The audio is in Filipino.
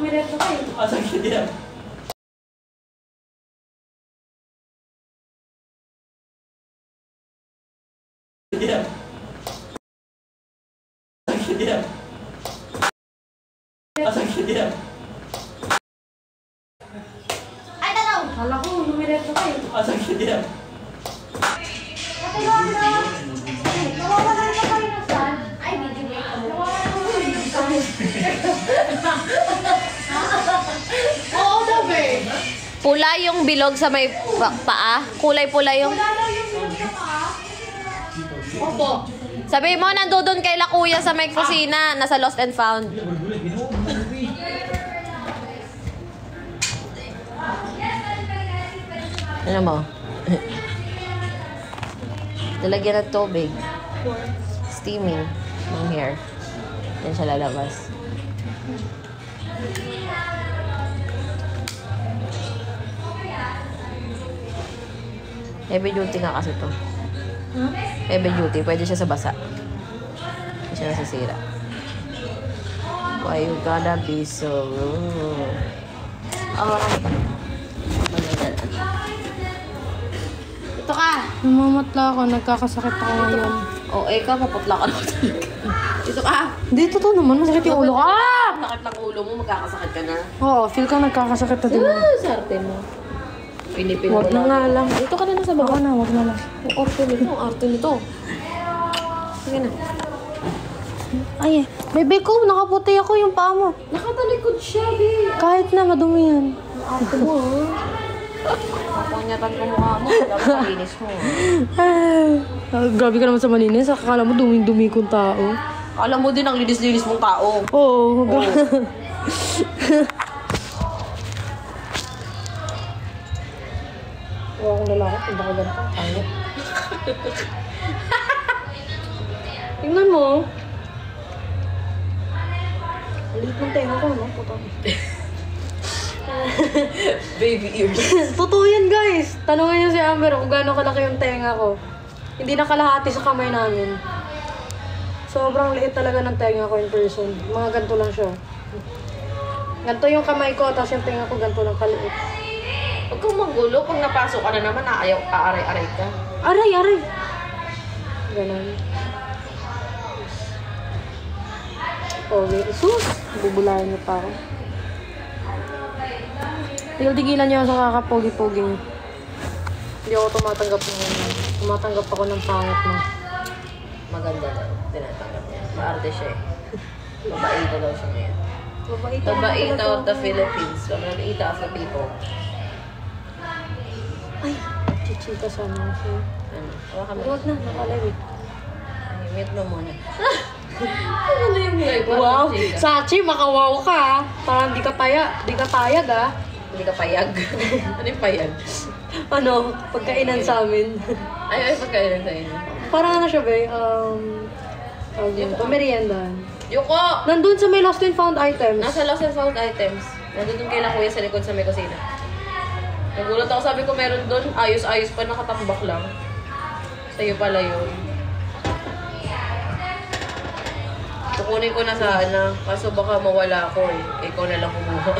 Dumiretso kayo. Sakit yan. Yeah. Sakit yan. Sakit yan. Ay, tanaw! Kala ko, dumiretso kayo. Sakit yan. Katulong na! Nawawala na kayo na saan? Ay, bibigay ko. Oo daw, babe. Pula yung bilog sa may paa. Kulay pula yung... Wala daw yung bilog sa paa. Opo. Sabi mo, nandoon kay La Kuya sa may kusina. Nasa Lost and Found. Ano mo? Lalagyan ng tubig. Steaming. Ng hair. Yan siya lalabas. Heavy duty nga kasi to. Heavy duty. Pwede siya sa basa. Hindi siya nasisira. Why you gotta be so rude? Ito ka! Namamatla ako, nagkakasakit ako ngayon. Ikaw, paputla ka na. Ito ka! Hindi, totoo naman, masakit yung ulo ko. Ah! Sakit ng ulo mo, magkakasakit ka na. Oo, feel ko nagkakasakit na din. Sarte mo. Pinipin mo Wag na nga lang. Dito ka na sa baba. Baka na, wag na lang. Ang arte nito. Sige na. Ay, bebe ko, nakaputi ako yung paa mo. Nakatalikod siya, babe. Kahit na, madumi yan. Ang arte mo, ha? Kapunyatan ko mukha mo. Dapat malinis mo. Grabe ka naman sa malinis. Akala mo duming-dumi kong tao. Alam mo din ang linis-linis mong tao. Oo. Oo, akong lalaki. Punta ka ganito. Ano? Tingnan mo. Alit ng tenga ko, no? Puto. Baby ears. Totoo yan, guys. Tanungin niyo si Amber kung gaano kalaki yung tenga ko. Hindi nakalahati sa kamay namin. Sobrang liit talaga ng tenga ko in person. Mga ganito lang siya. Ganito yung kamay ko, tapos yung tenga ko ganito lang kaliit. Huwag kang magulo. Pag napasok ka na naman, aaray-aray ka. Aray, aray! Ganon. Okay. Sus! Bubulayan niyo pa ako. Tigil-tigilan niyo sa kakapogi-pogi niyo. Hindi ako tumatanggap ako ng pangit mo. Maganda daw. Tinatanggap niya. Maarte siya eh. Babaita daw siya ngayon. Babaita of the Philippines. Babaita of the people. Ay, chichika sana ako sa'yo. Ano? Hawakan mo. Huwag na, nakalawit. Ay, mute mo muna. Ano yung live? Wow! Sachi, makawaw ka ah. Parang di ka payag ah. Hindi ka payag. Ano yung payag? Ano, pagkainan sa amin. Ay, pagkainan sa inyo. Parang ano siya ba pameriendahan. Yuko! Nandun sa may lost and found items. Nasa lost and found items. Nandun kay La Kuya sa likod sa may kusina. Nagulat ako, sabi ko meron doon. Ayos-ayos pa, nakatambak lang. Sa'yo pala yun. Kukunin ko na sana. Kaso baka mawala ako eh. Ikaw na lang kumuha.